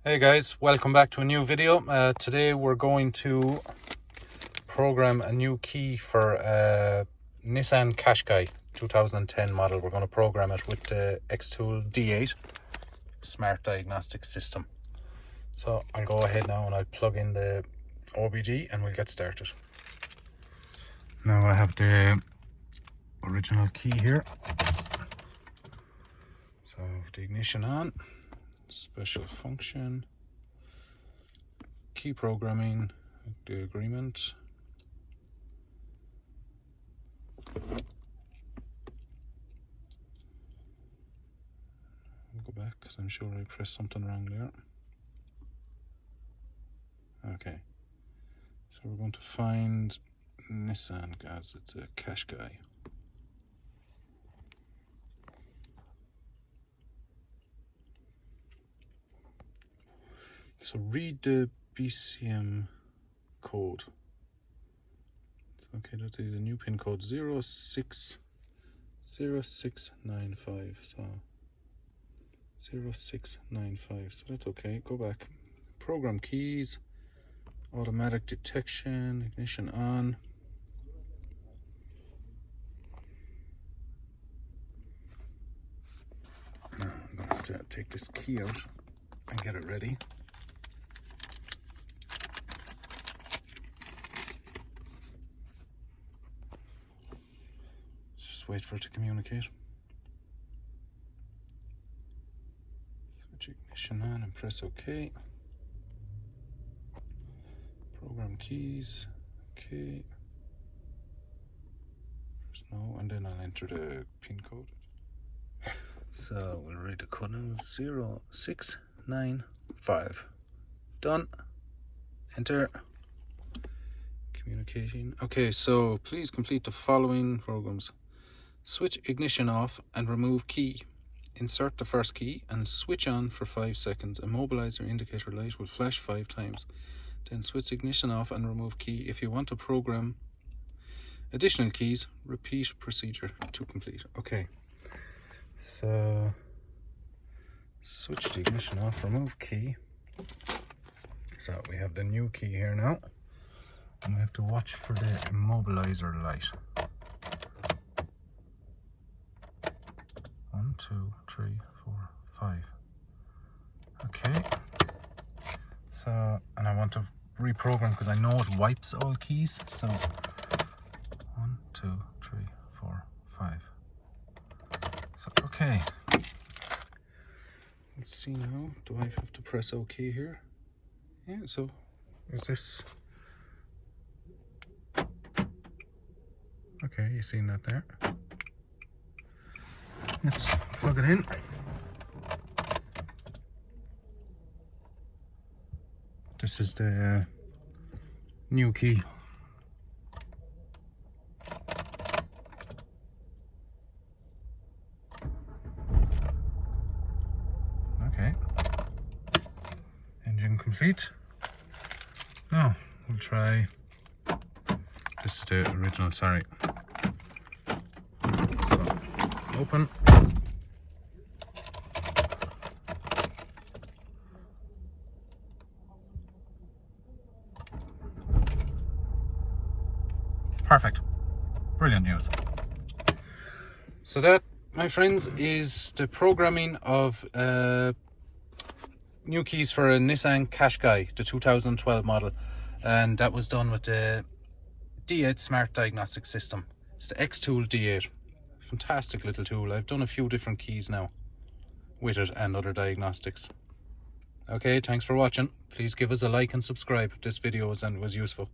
Hey guys, welcome back to a new video. Today we're going to program a new key for Nissan Qashqai 2010 model. We're going to program it with the Xtool D8 smart diagnostic system. So I'll go ahead now and I'll plug in the OBD and we'll get started. Now I have the original key here. So the ignition on. Special function, key programming, the agreement. I'll go back because I'm sure I pressed something wrong there. Okay, so we're going to find Nissan, guys. It's a Qashqai. So read the BCM code. Okay, that's the new pin code 060695. So 0695. So that's okay. Go back. Program keys, automatic detection, ignition on. Now I'm going to have to take this key out and get it ready. Wait for it to communicate. Switch ignition on and press OK. Program keys. OK. Press no, and then I'll enter the pin code. So we'll read the code now. 0695. Done. Enter. Communicating. Okay, so please complete the following programs. Switch ignition off and remove key. Insert the first key and switch on for 5 seconds. Immobilizer indicator light will flash 5 times. Then switch ignition off and remove key. If you want to program additional keys, repeat procedure to complete. Okay, so switch the ignition off, remove key. So we have the new key here now. And we have to watch for the immobilizer light. 1, 2, 3, 4, 5. Okay. So, and I want to reprogram because I know it wipes all keys. So 1, 2, 3, 4, 5. So okay. Let's see now. Do I have to press OK here? Yeah. So is this? Okay, you seen that there. Let's plug it in. This is the new key. Okay. Engine complete. Now we'll try. This is the original, sorry. So, open. Perfect. Brilliant news. So that, my friends, is the programming of new keys for a Nissan Qashqai, the 2012 model. And that was done with the D8 smart diagnostic system. It's the Xtool D8. Fantastic little tool. I've done a few different keys now with it and other diagnostics. Okay, thanks for watching. Please give us a like and subscribe if this video was useful.